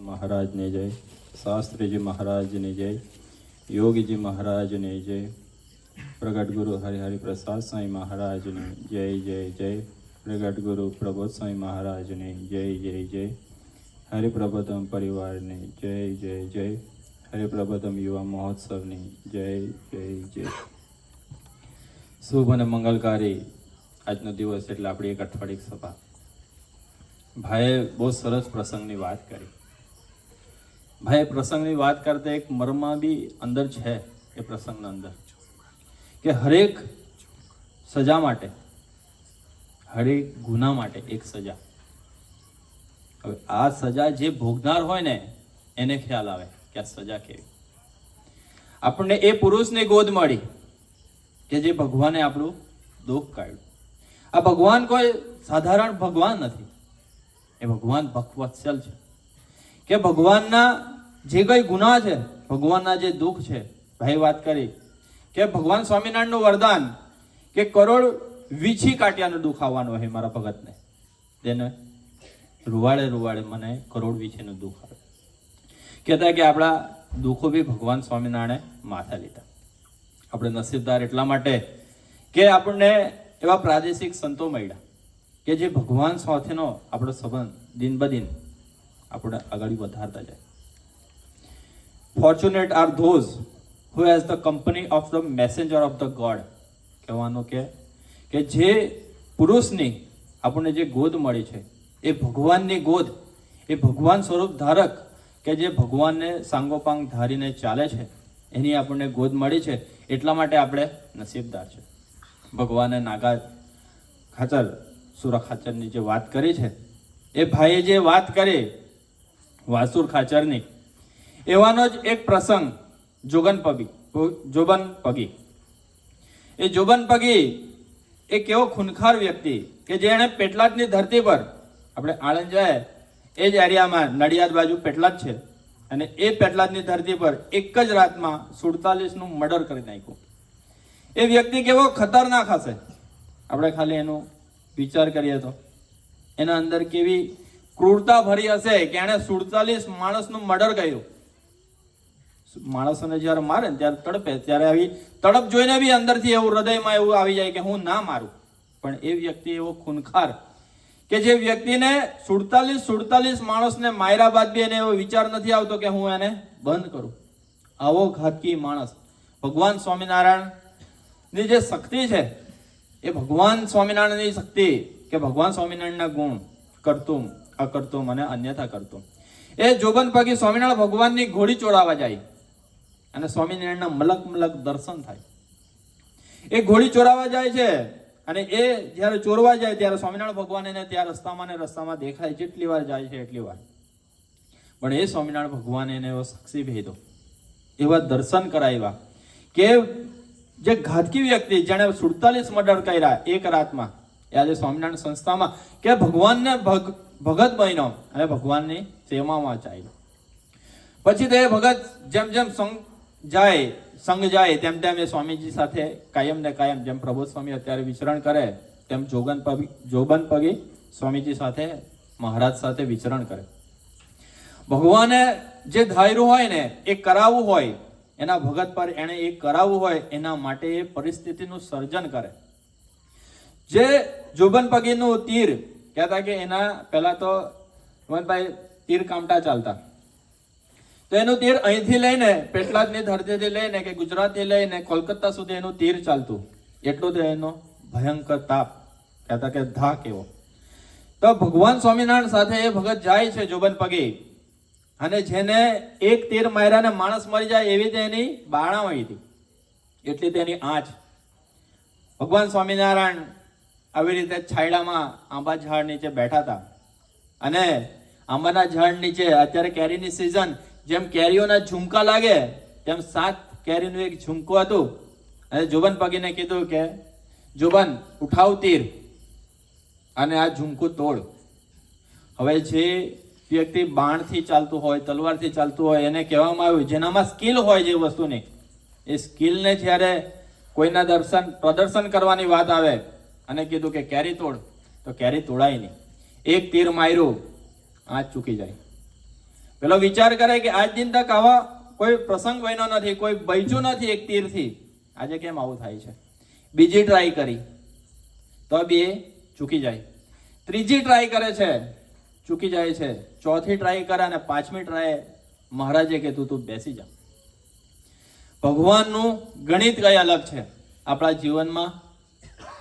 મહારાજને જય, શાસ્ત્રીજી મહારાજની જય, યોગીજી મહારાજને જય, પ્રગટ ગુરુ હરિહરિ પ્રસાદ સાંઈ મહારાજને જય જય જય, પ્રગટ ગુરુ પ્રબોધ સાંઈ મહારાજને જય જય જય, હરિપ્રબોધમ પરિવારને જય જય જય, હરિપ્રબોધમ યુવા મહોત્સવની જય જય જય. શુભ અને મંગલકારી આજનો દિવસ એટલે આપણી એક અઠવાડિક સભા. ભાઈએ બહુ સરસ પ્રસંગની વાત કરી. ભાઈ પ્રસંગની વાત કરતા એક મર્મ બી અંદર છે એ પ્રસંગના અંદર, કે હરેક સજા માટે, હરેક ગુના માટે એક સજા. હવે આ સજા જે ભોગનાર હોય ને એને ખ્યાલ આવે કે આ સજા કેવી. આપણને એ પુરુષની ગોદ મળી કે જે ભગવાને આપણું દુઃખ કાઢ્યું. આ ભગવાન કોઈ સાધારણ ભગવાન નથી, એ ભગવાન ભક્તવત્સલ છે. કે ભગવાનના જે કઈ ગુના છે, ભગવાનના જે દુઃખ છે, ભાઈ વાત કરી કે ભગવાન સ્વામિનારાયણનું વરદાન કે કરોડ વીછી કાંટિયાનું દુઃખ આવવાનું હોય મારા ભગતને, તેને રૂવાડે રૂવાડે મને કરોડ વીછીનું દુઃખ આવે. કહેતા કે આપણા દુઃખો બી ભગવાન સ્વામિનારાયણે માથા લીધા. આપણે નસીબદાર એટલા માટે કે આપણને એવા પ્રાદેશિક સંતો મળ્યા કે જે ભગવાન સાથેનો આપણો સંબંધ દિન બદિન આપણે આગળ વધારતા જાય. Fortunate R those who has the company of the messenger of the God. કહેવાનું કે જે પુરુષની આપણને જે ગોદ મળી છે એ ભગવાનની ગોદ, એ ભગવાન સ્વરૂપ ધારક કે જે ભગવાનને સાંગોપાંગ ધારીને ચાલે છે, એની આપણને ગોદ મળી છે. એટલા માટે આપણે નસીબદાર છે. ભગવાને નાગા ખાચર, સુરા ખાચરની જે વાત કરી છે, એ ભાઈએ જે વાત કરી વાસુર ખાચરની, એવાનો જ એક પ્રસંગ જોબન પગી. એ જોબન પગી એ કેવો ખૂનખાર વ્યક્તિ કે જેણે પેટલાદની ધરતી પર, આપણે આણંદ જાય એ જ એરિયામાં નડિયાદ બાજુ પેટલાદ છે, અને એ પેટલાદની ધરતી પર એક જ રાતમાં 47નું મર્ડર કરી નાખ્યું. એ વ્યક્તિ કેવો ખતરનાક હશે, આપણે ખાલી એનો વિચાર કરીએ તો એના અંદર કેવી ક્રૂરતા ભરી હશે કે એણે 47 માણસનું મર્ડર કર્યું. માણસોને જ્યારે મારે ને ત્યારે તડપે, ત્યારે આવી તડપ જોઈને બી અંદરથી એવું હૃદયમાં એવું આવી જાય કે હું ના મારું. પણ એ વ્યક્તિ એવો ખૂનખાર કે જે વ્યક્તિને 47 માણસને માર્યા બાદ બી એને એવો વિચાર નથી આવતો કે હું એને બંધ કરું. આવો ઘાતકી માણસ. ભગવાન સ્વામિનારાયણની જે શક્તિ છે, એ ભગવાન સ્વામિનારાયણની શક્તિ કે ભગવાન સ્વામિનારાયણના ગુણ કરતું અકર્તું અને અન્યથા કરતું. એ જોબન પગી સ્વામિનારાયણ ભગવાનની ઘોડી ચોરાવા જાય અને સ્વામિનારાયણના મલક દર્શન થાય. એ ઘોડી ચોરાવા જાય છે અને એ જ્યારે ચોરવા જાય ત્યારે સ્વામિનારાયણ ભગવાન એને ત્યાં રસ્તામાં દેખાય. જેટલી વાર જાય છે એટલી વાર, પણ એ સ્વામિનારાયણ ભગવાન એને એવો સાક્ષી ભેદો, એવા દર્શન કરાવ્યા કે જે ઘાતકી વ્યક્તિ જેણે 47 મર્ડર કર્યા એક રાતમાં, એ આજે સ્વામિનારાયણ સંસ્થામાં કે ભગવાનને ભગત બન્યો અને ભગવાનની સેવામાં ચાલ્યો. પછી તો એ ભગત જેમ સંઘ જાય તેમ એ સ્વામીજી સાથે કાયમ ને કાયમ, જેમ પ્રબોધ સ્વામી અત્યારે વિચરણ કરે તેમ જોબન પગી સ્વામીજી સાથે, મહારાજ સાથે વિચરણ કરે. ભગવાને જે ધાર્યું હોય ને એ કરાવવું હોય, એના ભગત પર એને એ કરાવવું હોય, એના માટે એ પરિસ્થિતિનું સર્જન કરે. જે જોબન પગીનું તીર કહેતા કે એના પહેલા તો હિંમતભાઈ તીર કામટા ચાલતા, તો એનું તીર અહીંથી લઈને પેટલાદની ધરતીથી લઈને કે ગુજરાતથી લઈને કોલકાતા સુધી એનું તીર ચાલતું. એટલું તો એનો ભયંકર તાપ, કહેતા કે ધાક એવો. તો ભગવાન સ્વામિનારાયણ સાથે એ ભગત જાય છે જોબન પગી, અને જેને એક તીર માર્યા ને માણસ મરી જાય એવી તેની બાણા હોય હતી, એટલી તેની આંચ. ભગવાન સ્વામિનારાયણ આવી રીતે છાયડામાં આંબા ઝાડ નીચે બેઠા હતા, અને આંબાના ઝાડ નીચે અત્યારે કેરીની સિઝન, જેમ કેરીઓના ઝુમકા લાગે તેમ 7 કેરીનું એક ઝુમકું હતું. અને જોબન પગીને કીધું કે જોબન ઉઠાવ તીર અને આ ઝુમકું તોડ. હવે જે વ્યક્તિ બાણથી ચાલતું હોય, તલવારથી ચાલતું હોય, એને કહેવામાં આવ્યું જેનામાં સ્કિલ હોય જે વસ્તુની, એ સ્કિલને જ્યારે કોઈના પ્રદર્શન કરવાની વાત આવે અને કીધું કે કેરી તોડ, તો કેરી તોડાય નહીં. એક તીર માર્યું, આંચ ચૂકી જાય. પેલો વિચાર કરે કે આજ દિન તક આવા કોઈ પ્રસંગ બન્યો નથી, કોઈ બચ્યું નથી એક તીરથી, આજે કેમ આવું થાય છે. બીજી ટ્રાય કરી તો બી એ ચૂકી જાય, ત્રીજી ટ્રાય કરે છે ચૂકી જાય છે, ચોથી ટ્રાય કરે અને પાંચમી ટ્રાય મહારાજે કીધું તું બેસી જા. ભગવાનનું ગણિત કઈ અલગ છે. આપણા જીવનમાં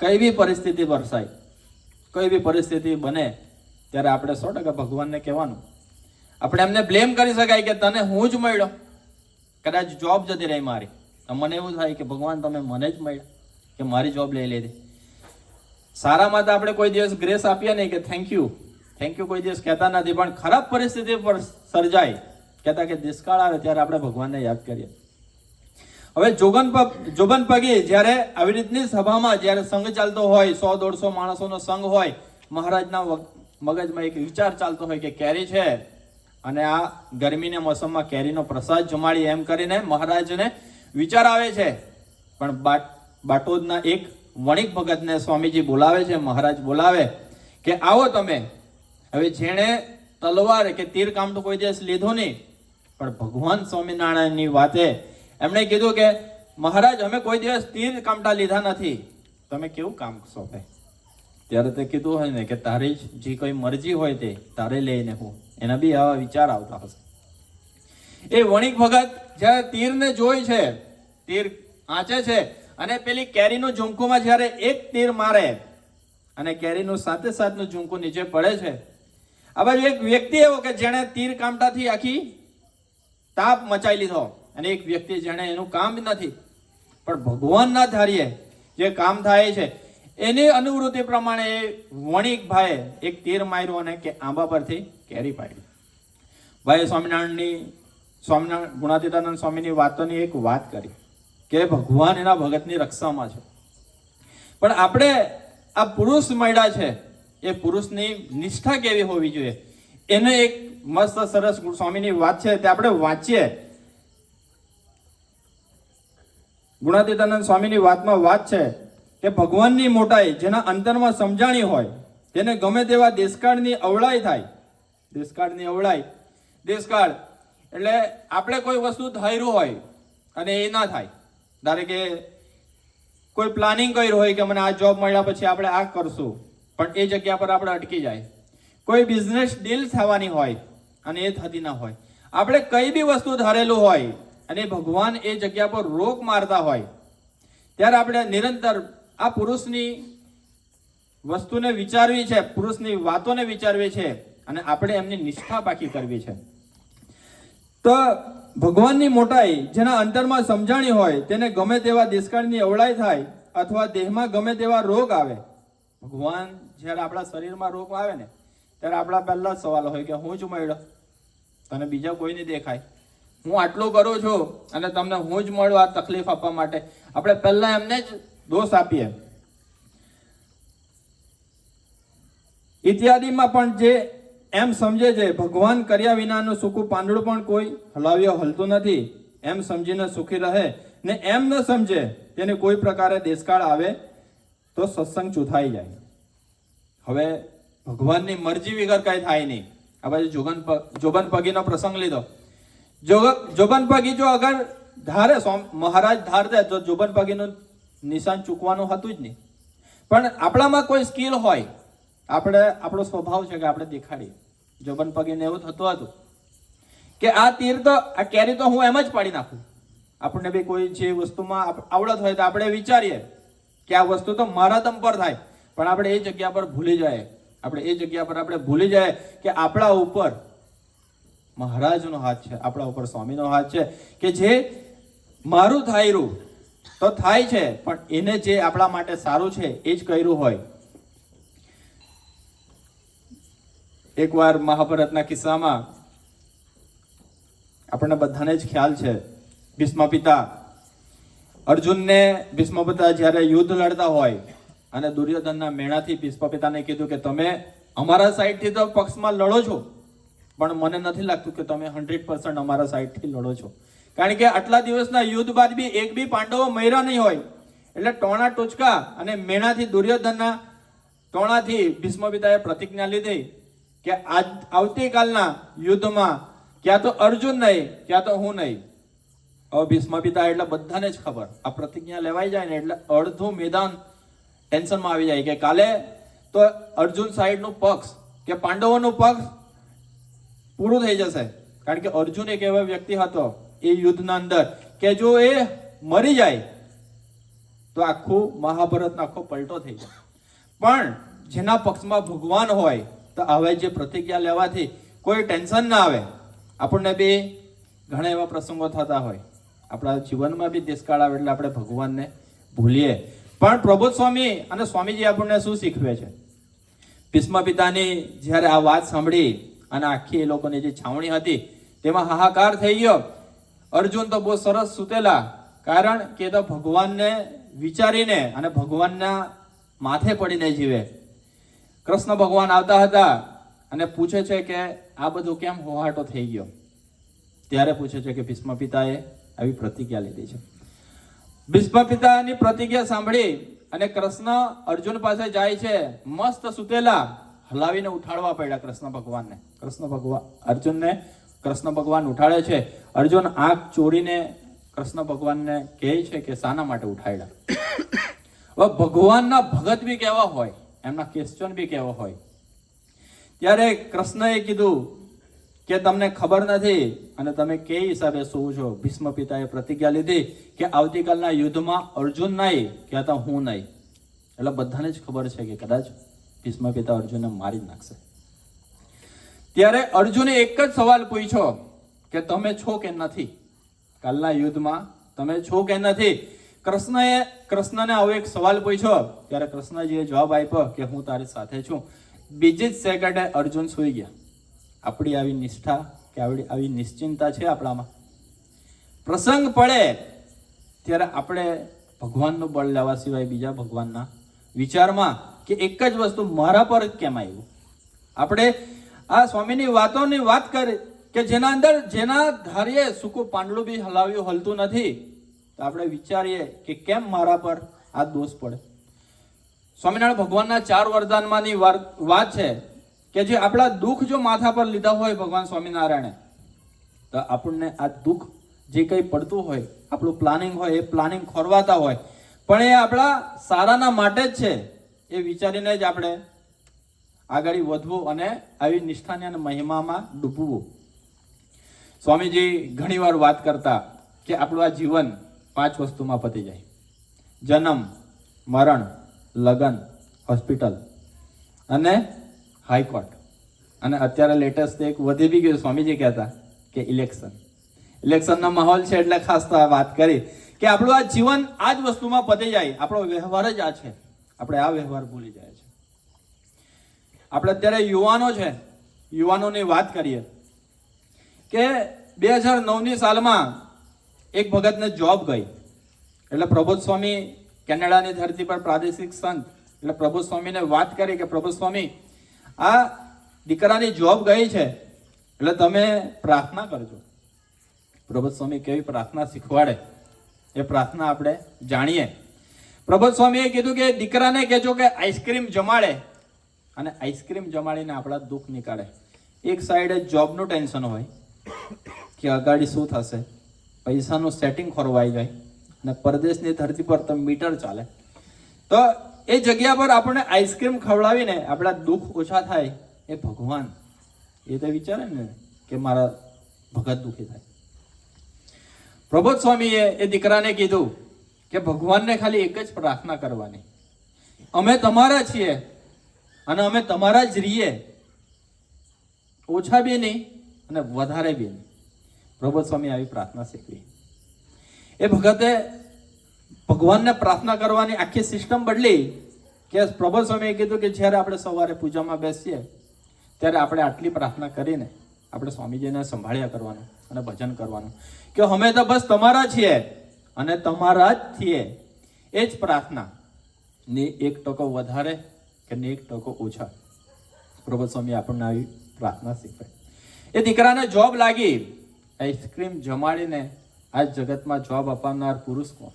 કઈ બી પરિસ્થિતિ વરસાય, કઈ બી પરિસ્થિતિ બને ત્યારે આપણે 100% ભગવાનને કહેવાનું. આપણે એમને બ્લેમ કરી શકાય કે તને હું જ મળ્યો, કદાચ જોબ જતી રહી મારી, તો મને એવું થાય કે ભગવાન તમે મને જ મળ્યા કે મારી જોબ લઈ લીધી. સારામાં તો આપણે કોઈ દિવસ ગ્રેસ આપીએ નહીં કે થેન્ક યુ કોઈ દિવસ કહેતા નથી, પણ ખરાબ પરિસ્થિતિ પર સર્જાય કહેતા કે દુષ્કાળ આવે ત્યારે આપણે ભગવાનને યાદ કરીએ. હવે જોબન પગી જ્યારે આવી રીતની સભામાં જ્યારે સંઘ ચાલતો હોય, 100-150 માણસોનો સંઘ હોય, મહારાજના મગજમાં એક વિચાર ચાલતો હોય કે કેરી છે અને આ ગરમીના મોસમમાં કેરીનો પ્રસાદ જમાડી એમ કરીને મહારાજને વિચાર આવે છે. પણ બાટોદના એક વણિક ભગતને સ્વામીજી બોલાવે છે, મહારાજ બોલાવે કે આવો તમે. હવે જેણે તલવાર કે તીર કામ તો કોઈ દિવસ લીધો નહીં, પણ ભગવાન સ્વામિનારાયણની વાતે એમણે કીધું કે મહારાજ અમે કોઈ દિવસ તીર કામટા લીધા નથી, તમે કેવું કામ સોંપે. ત્યારે તે કીધું હોય ને કે તારી જે કોઈ મરજી હોય તે તારે લઈને હું, એના બી આવા વિચાર આવતા હશે. એ વણિક ભગત જ્યારે તીરને જોઈ છે, તીર આંચે છે અને પેલી કેરીનું ઝુમકુમાં જ્યારે એક તીર મારે અને કેરીનું સાથે સાથનું ઝુમકું નીચે પડે છે, આ બાજુ એક વ્યક્તિ એવો કે જેણે તીર કામટાથી આખી તાપ મચાઈ લીધો, અને એક વ્યક્તિ જેણે એનું કામ નથી, પણ ભગવાનના ધાર્યે જે કામ થાય છે એની અનુવૃત્તિ પ્રમાણે એ વણિક ભાઈએ એક તીર માર્યું અને કે આંબા પરથી કેરી પાડી. ભાઈ સ્વામિનારાયણ ગુણાતીતાનંદ સ્વામીની વાતોની એક વાત કરી કે ભગવાન એના ભગતની રક્ષામાં છે. પણ આપણે આ પુરુષ મળ્યા છે, એ પુરુષની નિષ્ઠા કેવી હોવી જોઈએ એને એક મસ્ત સરસ સ્વામીની વાત છે તે આપણે વાંચીએ. ગુણાતીતાનંદ સ્વામીની વાતમાં વાત છે કે ભગવાનની મોટાઈ જેના અંતરમાં સમજાણી હોય તેને ગમે તેવા દેશકાળની અવળાઈ થાય. દેશકાળની અવળાઈ, દેશકાળ એટલે આપણે કોઈ વસ્તુ ધાર્યું હોય અને એ ના થાય. ધારે કે કોઈ પ્લાનિંગ કર્યું હોય કે મને આ જોબ મળ્યા પછી આપણે આ કરશું, પણ એ જગ્યા પર આપણે અટકી જાય. કોઈ બિઝનેસ ડીલ થવાની હોય અને એ થતી ના હોય. આપણે કઈ બી વસ્તુ ધારેલું હોય અને ભગવાન એ જગ્યા પર રોક મારતા હોય ત્યારે આપણે નિરંતર આ પુરુષની વસ્તુને વિચારવી છે, પુરુષની વાતોને વિચારવી છે અને આપણે એમની નિષ્ઠા પાકી કરવી છે. તો ભગવાનની મોટાઈ જેના અંતરમાં સમજાણી હોય તેને ગમે તેવા દેશકાળની અવળાઈ થાય અથવા દેહમાં ગમે તેવા રોગ આવે. ભગવાન જ્યારે આપણા શરીરમાં રોગ આવે ને ત્યારે આપણા પહેલા જ સવાલ હોય કે હું જ મળ્યો, તને બીજા કોઈ નહીં દેખાય, હું આટલું કરું છું અને તમને હું જ મળ્યો આ તકલીફ આપવા માટે. આપણે પહેલા એમને જ દોષ આપીએ. ઇત્યાદિમાં પણ જે એમ સમજે છે ભગવાન કર્યા વિનાનું સૂકું પાંદડું પણ કોઈ હલાવ્યો હલતું નથી એમ સમજીને સુખી રહે ને એમ ન સમજે તેને કોઈ પ્રકારે દેશકાળ આવે તો સત્સંગ ચૂથાઈ જાય. હવે ભગવાનની મરજી વગર કઈ થાય નહીં. આ બાજુ જોબન પગીનો પ્રસંગ લીધો. જોબન પગી જો અગર ધારે મહારાજ ધારતે તો જોબન પગીનું નિશાન ચૂકવાનું હતું જ નહીં. પણ આપણામાં કોઈ સ્કિલ હોય, આપણો સ્વભાવ છે કે આપણે દેખાડીએ. જોબન પગીને એવું થતું હતું કે આ તીર તો આ કેરી તો હું એમ જ પાડી નાખું. આપણને બી કોઈ જે વસ્તુમાં આવડત હોય તો આપણે વિચારીએ કે આ વસ્તુ તો મારા દમ પર થાય, પણ આપણે એ જગ્યા પર ભૂલી જાય. આપણે ભૂલી જાય કે આપણા ઉપર મહારાજનો હાથ છે, આપણા ઉપર સ્વામીનો હાથ છે કે જે મારું થાયરું તો થાય છે પણ એને જે આપણા માટે સારું છે એ જ કર્યું હોય. એકવાર મહાભારતના કિસ્સામાં આપણને બધાને જ ખ્યાલ છે, ભીષ્મ પિતા અર્જુનને ભીષ્મ પિતા જ્યારે યુદ્ધ લડતા હોય અને દુર્યોધનના મેણાથી ભીષ્મ પિતાને કીધું કે તમે અમારા સાઈડથી તો પક્ષમાં લડો છો, પણ મને નથી લાગતું કે તમે 100% અમારા સાઈડથી લડો છો. કારણ કે આટલા દિવસના યુદ્ધ બાદ બી એક બી પાંડવો મર્યા નહીં હોય. એટલે ટોણા ટોચકા અને મેણાથી દુર્યોધનના ટોણાથી ભીષ્મ પિતાએ પ્રતિજ્ઞા લીધી કે આવતીકાલના યુદ્ધમાં ક્યાં તો અર્જુન નહીં, ક્યાં તો હું નહીં. હવે ભીષ્મ પિતા એટલે બધાને જ ખબર, આ પ્રતિજ્ઞા લેવાઈ જાય ને એટલે અડધું મેદાન ટેન્શનમાં આવી જાય કે કાલે તો અર્જુન સાઈડનું પક્ષ કે પાંડવોનું પક્ષ પૂરું થઈ જશે. કારણ કે અર્જુન એક એવો વ્યક્તિ હતો એ યુદ્ધના અંદર કે જો એ મરી જાય તો આખું મહાભારતનો આખો પલટો થઈ જાય. પણ જેના પક્ષમાં ભગવાન હોય તો હવે જે પ્રતિજ્ઞા લેવાથી કોઈ ટેન્શન ના આવે. આપણને બી ઘણા એવા પ્રસંગો થતા હોય, આપણા જીવનમાં બી દેશકાળ આવે એટલે આપણે ભગવાનને ભૂલીએ. પણ પ્રબોધ સ્વામી અને સ્વામીજી આપણને શું શીખવે છે? ભીષ્મ પિતાની જ્યારે આ વાત સાંભળી અને આખી એ લોકોની જે છાવણી હતી તેમાં હાહાકાર થઈ ગયો. અર્જુન તો બહુ સરસ સૂતેલા, કારણ કે તો ભગવાનને વિચારીને અને ભગવાનના માથે પડીને જીવે. કૃષ્ણ ભગવાન આવતા હતા અને પૂછે છે કે આ બધું કેમ હોહાટો થઈ ગયો? ત્યારે પૂછે છે કે ભીષ્મ પિતાએ આવી પ્રતિજ્ઞા લીધી છે. ભીષ્મ પિતાની પ્રતિજ્ઞા સાંભળી અને કૃષ્ણ અર્જુન પાસે જાય છે, મસ્ત સૂતેલા, હલાવીને ઉઠાડવા પડ્યા કૃષ્ણ ભગવાનને. અર્જુનને કૃષ્ણ ભગવાન ઉઠાડે છે. અર્જુન આંખ ચોરીને કૃષ્ણ ભગવાનને કહે છે કે શાના માટે ઉઠાડ્યા? હવે ભગવાનના ભગત બી કેવા હોય, એમના ક્વેશ્ચન બી કેવો હોય. ત્યારે કૃષ્ણએ કીધું કે તમને ખબર નથી અને તમે કે હિસાબે શું છો? ભીષ્મ પિતાએ પ્રતિજ્ઞા લીધી કે આવતીકાલના યુદ્ધમાં અર્જુન નહીં, કહેતા હું નહીં. એટલે બધાને જ ખબર છે કે કદાચ ભીષ્મ પિતા અર્જુનને મારી જ નાખશે. ત્યારે અર્જુને એક જ સવાલ પૂછ્યો કે તમે છો કે નથી? કાલના યુદ્ધમાં તમે છો કે નથી? કૃષ્ણને આવો એક સવાલ પૂછ્યો ત્યારે કૃષ્ણજીએ જવાબ આપ્યો કે હું તારી સાથે છું. બીજી જ સેકન્ડે અર્જુન સૂઈ ગયા. આપણી આવી નિષ્ઠા કે આવી નિશ્ચિંતા છે આપણામાં? પ્રસંગ પડે ત્યારે આપણે ભગવાનનું બળ લેવા સિવાય બીજા ભગવાનના વિચારમાં કે એક જ વસ્તુ મારા પર જ કેમ આવ્યું? આપણે આ સ્વામીની વાતોની વાત કરી કે જેના અંદર જેના ધારીએ સૂકું પાંડલું બી હલાવ્યું હલતું નથી, તો આપણે વિચારીએ કે કેમ મારા પર આ દોષ પડે. સ્વામિનારાયણ ભગવાનના 4 વરદાનમાંની વાત છે કે જે આપણા દુઃખ જો માથા પર લીધા હોય ભગવાન સ્વામિનારાયણે, તો આપણને આ દુઃખ જે કંઈ પડતું હોય, આપણું પ્લાનિંગ હોય, એ પ્લાનિંગ ખોરવાતા હોય, પણ એ આપણા સારાના માટે જ છે એ વિચારીને જ આપણે આગળ વધવું અને આવી નિષ્ઠાને અને મહિમામાં ડૂબવું. સ્વામીજી ઘણીવાર વાત કરતા કે આપણું આ જીવન 5 વસ્તુમાં પતી જાય: જન્મ, મરણ, લગ્ન, હોસ્પિટલ અને હાઈકોર્ટ. અને અત્યારે લેટેસ્ટ એક વધી બી ગયું, સ્વામીજી કહેતા કે ઇલેક્શનનો માહોલ છે એટલે ખાસ તો આ વાત કરી કે આપણું આ જીવન આ જ વસ્તુમાં પતી જાય. આપણો વ્યવહાર જ આ છે, આપણે આ વ્યવહાર ભૂલી જાય છે. આપણે અત્યારે યુવાનોની વાત કરીએ કે 2009ની સાલમાં એક ભગતને જોબ ગઈ. એટલે પ્રબોધ સ્વામી કેનેડાની ધરતી પર પ્રાદેશિક સંત, એટલે પ્રબોધ સ્વામીને વાત કરી કે પ્રબોધ સ્વામી, આ દીકરાની જોબ ગઈ છે એટલે તમે પ્રાર્થના કરજો. પ્રબોધ સ્વામી કેવી પ્રાર્થના શીખવાડે એ પ્રાર્થના આપણે જાણીએ. પ્રબોધ સ્વામીએ કીધું કે દીકરાને કહેજો કે આઈસ્ક્રીમ જમાડે અને આઈસ્ક્રીમ જમાડીને આપણા દુઃખ નીકાળે. એક સાઈડે જોબનું ટેન્શન હોય કે અગાડી શું થશે, પૈસાનું સેટિંગ ખોરવાઈ જાય અને પરદેશની ધરતી પર તો મીટર ચાલે, તો એ જગ્યા પર આપણને આઈસ્ક્રીમ ખવડાવીને આપણા દુઃખ ઓછા થાય. એ ભગવાન એ તો વિચારે ને કે મારા ભગત દુઃખી થાય. પ્રબોધ સ્વામીએ એ દીકરાને કીધું કે ભગવાનને ખાલી એક જ પ્રાર્થના કરવાની, અમે તમારા છીએ અને અમે તમારા જ રહીએ, ઓછા બી નહીં અને વધારે બી નહીં. પ્રબોધ સ્વામી આવી પ્રાર્થના શીખવી. એ ભગતે ભગવાનને પ્રાર્થના કરવાની આખી સિસ્ટમ બદલી કે પ્રબોધ સ્વામીએ કીધું કે જ્યારે આપણે સવારે પૂજામાં બેસીએ ત્યારે આપણે આટલી પ્રાર્થના કરીને આપણે સ્વામીજીને સંભાળ્યા કરવાનું અને ભજન કરવાનું કે અમે તો બસ તમારા છીએ અને તમારા જ છીએ. એ જ પ્રાર્થના ને 1% વધારે કે 1% ઓછા. પ્રબોધ સ્વામી આપણને આવી પ્રાર્થના શીખવે. એ દીકરાને જોબ લાગી, આઈસ્ક્રીમ જમાડીને આ જગતમાં જોબ અપાવનાર પુરુષ કોણ?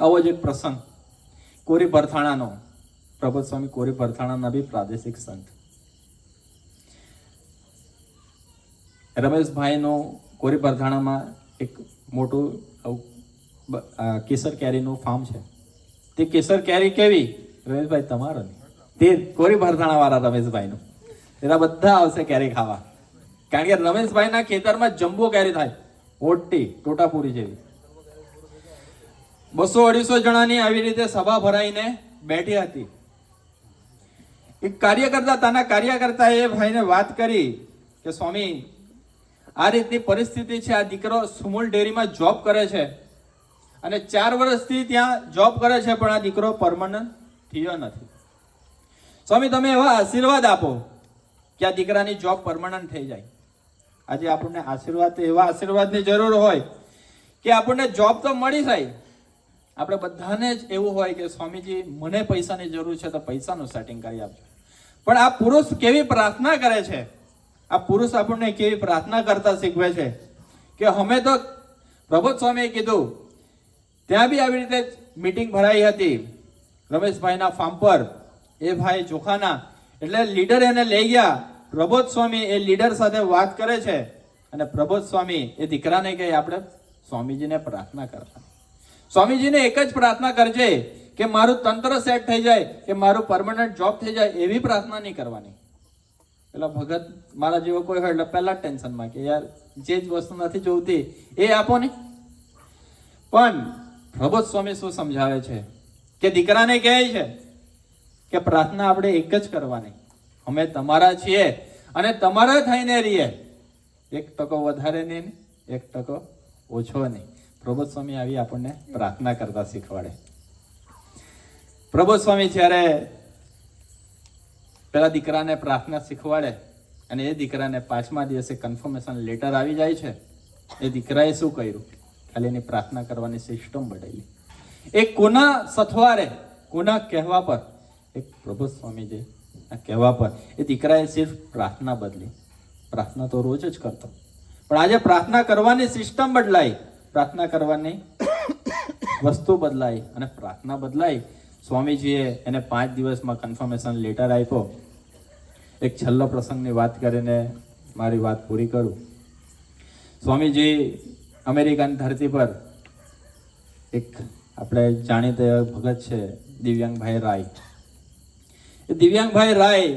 આવો જ એક પ્રસંગ કોરી ભરથાણાનો. પ્રબોધ સ્વામી કોરી ભરથાણાના બી પ્રાદેશિક સંત. રમેશભાઈનું કોરી પરધાણામાં એક મોટું કેસર કેરીનું ફાર્મ છે. તે કેસર કેરી કેવી રમેશભાઈ તમારો નહીં, તે કોરી પરધાણા વાળા રમેશભાઈનું. એના બધા આવશે કેરી ખાવા, કારણ કે રમેશભાઈના ખેતરમાં જમ્બો કેરી થાય, મોટી ટોટાપુરી જેવી. 200-250 જણાની આવી રીતે સભા ભરાઈને બેઠી હતી. એક કાર્યકર્તા એ ભાઈને વાત કરી કે સ્વામી, આ રીતની પરિસ્થિતિ છે, આ દીકરો સુમૂલ ડેરીમાં જોબ કરે છે અને 4 વર્ષથી ત્યાં જોબ કરે છે, પણ આ દીકરો પરમનન્ટ થયો નથી. સ્વામી, તમે એવા આશીર્વાદ આપો કે આ દીકરાની જોબ પરમનન્ટ થઈ જાય. આજે આપણને આશીર્વાદ, એવા આશીર્વાદની જરૂર હોય કે આપણને જોબ તો મળી જાય. આપણે બધાને જ એવું હોય કે સ્વામીજી, મને પૈસાની જરૂર છે તો પૈસાનું સેટિંગ કરી આપજો. પણ આ પુરુષ કેવી પ્રાર્થના કરે છે, આ પુરુષ આપણને કેવી પ્રાર્થના કરતા શીખવે છે કે અમે તો પ્રબોધ સ્વામીએ કીધું, ત્યાં બી આવી રીતે મીટિંગ ભરાઈ હતી રમેશભાઈના ફાર્મ પર. એ ભાઈ જોખાના, એટલે લીડર એને લઈ ગયા. પ્રબોધ સ્વામી એ લીડર સાથે વાત કરે છે અને પ્રબોધ સ્વામી એ દીકરાને કહે, આપણે સ્વામીજીને પ્રાર્થના કરવા, સ્વામીજીને એક જ પ્રાર્થના કરજે કે મારું તંત્ર સેટ થઈ જાય, કે મારું પરમનન્ટ જોબ થઈ જાય. એવી પ્રાર્થના નહીં કરવાની. પેલા ભગત મારા જેવો કોઈ હોય એટલે પહેલા ટેન્શનમાં કે યાર, જે જ વસ્તુ નથી જોઈતી એ આપો ને. પણ પ્રબોધ સ્વામી શું સમજાવે છે કે દીકરાને કહે છે કે પ્રાર્થના આપણે એક જ કરવાની, અમે તમારા છીએ અને તમારા થઈને રહીએ. 1% વધારે નહીં, 1% ઓછો નહીં. પ્રબોધ સ્વામી આવી આપણને પ્રાર્થના કરતા શીખવાડે. પ્રબોધ સ્વામી જ્યારે પેલા દીકરાને પ્રાર્થના શીખવાડે અને એ દીકરાને 5મા દિવસે કન્ફર્મેશન લેટર આવી જાય છે. એ દીકરાએ શું કર્યું? ખાલી એની પ્રાર્થના કરવાની સિસ્ટમ બદલી. એ કોના સથવારે, કોના કહેવા પર? એક પ્રબોધ સ્વામીજી કહેવા પર એ દીકરાએ સિર્ફ પ્રાર્થના બદલી. પ્રાર્થના તો રોજ જ કરતો, પણ આજે પ્રાર્થના કરવાની સિસ્ટમ બદલાઈ, પ્રાર્થના કરવાની વસ્તુ બદલાઈ અને પ્રાર્થના બદલાઈ. સ્વામીજીએ એને 5 દિવસમાં કન્ફર્મેશન લેટર આપ્યો. એક છેલ્લો પ્રસંગની વાત કરીને મારી વાત પૂરી કરું. સ્વામીજી અમેરિકાની ધરતી પર એક આપણે જાણીતા ભગત છે દિવ્યાંગભાઈ રાય. એ દિવ્યાંગભાઈ રાય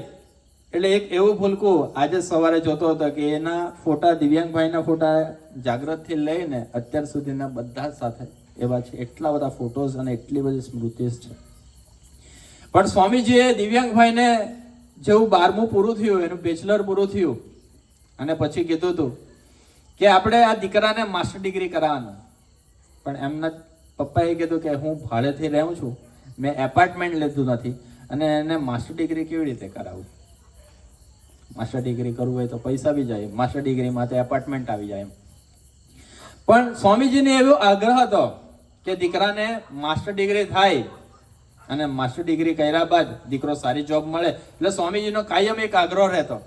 એટલે એક એવું ભૂલકું આજે સવારે જોતો હતો કે એના ફોટા, દિવ્યાંગભાઈના ફોટા જાગ્રતથી લઈને અત્યાર સુધીના બધા સાથે એવા છે. એટલા બધા ફોટોઝ અને એટલી બધી સ્મૃતિસ છે. પણ સ્વામીજીએ દિવ્યાંગભાઈને જેવું 12મું પૂરું થયું, એનું બેચલર પૂરું થયું અને પછી કીધું હતું કે આપણે આ દીકરાને માસ્ટર ડિગ્રી કરાવવાનું. પણ એમના પપ્પાએ કીધું કે હું ભાડેથી રહું છું, મેં એપાર્ટમેન્ટ લીધું નથી અને એને માસ્ટર ડિગ્રી કેવી રીતે કરાવું? માસ્ટર ડિગ્રી કરવું હોય તો પૈસા બી જાય, માસ્ટર ડિગ્રીમાં તો એપાર્ટમેન્ટ આવી જાય. પણ સ્વામીજીને એવો આગ્રહ હતો કે દીકરાને માસ્ટર ડિગ્રી થાય અને માસ્ટર ડિગ્રી કર્યા બાદ દીકરો સારી જોબ મળે. એટલે સ્વામીજીનો કાયમ એક આગ્રહ રહેતો.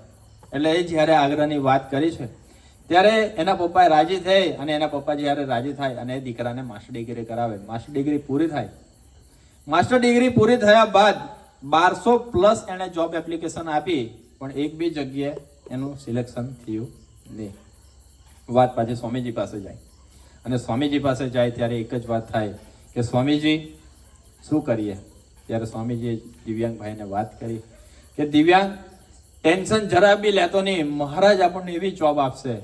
એટલે એ જ્યારે આગ્રહની વાત કરી છે ત્યારે એના પપ્પાએ રાજી થઈ અને એના પપ્પા જ્યારે રાજી થાય અને એ દીકરાને માસ્ટર ડિગ્રી કરાવે. માસ્ટર ડિગ્રી પૂરી થાય. માસ્ટર ડિગ્રી પૂરી થયા બાદ 1200+ એને જોબ એપ્લિકેશન આપી, પણ એક બી જગ્યાએ એનું સિલેક્શન થયું નહીં. વાત પાછી સ્વામીજી પાસે જાય અને સ્વામીજી પાસે જાય ત્યારે એક જ વાત થાય કે સ્વામીજી શું કરીએ? ત્યારે સ્વામીજીએ દિવ્યાંગભાઈને વાત કરી કે દિવ્યાંગ, ટેન્શન જરા બી લેતો નહીં, મહારાજ આપણને એવી જોબ આપશે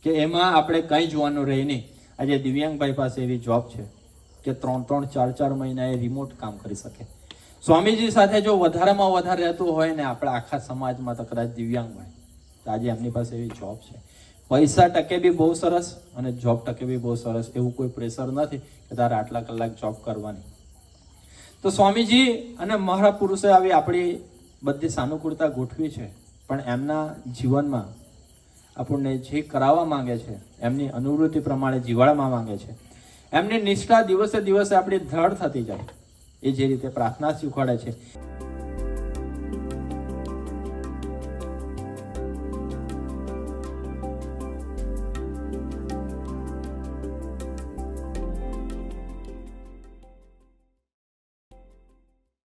કે એમાં આપણે કંઈ જોવાનું રહે નહીં. આજે દિવ્યાંગભાઈ પાસે એવી જોબ છે કે 3-3, 4-4 મહિના એ રિમોટ કામ કરી શકે. સ્વામીજી સાથે જો વધારેમાં વધારે રહેતું હોય ને આપણા આખા સમાજમાં તો કદાચ દિવ્યાંગભાઈ, તો આજે એમની પાસે એવી જોબ છે. પૈસા ટકે બી બહુ સરસ અને જોબ ટકે બી બહુ સરસ. એવું કોઈ પ્રેશર નથી કે તારે આટલા કલાક જોબ કરવાની. તો સ્વામીજી અને મહાપુરુષે આવી આપણી બધી સાનુકૂળતા ગોઠવી છે, પણ એમના જીવનમાં આપણને જે કરાવવા માંગે છે, એમની અનુવૃત્તિ પ્રમાણે જીવાડવા માંગે છે, એમની નિષ્ઠા દિવસે દિવસે આપણી દ્રઢ થતી જાય. એ જે રીતે પ્રાર્થના શીખવાડે છે.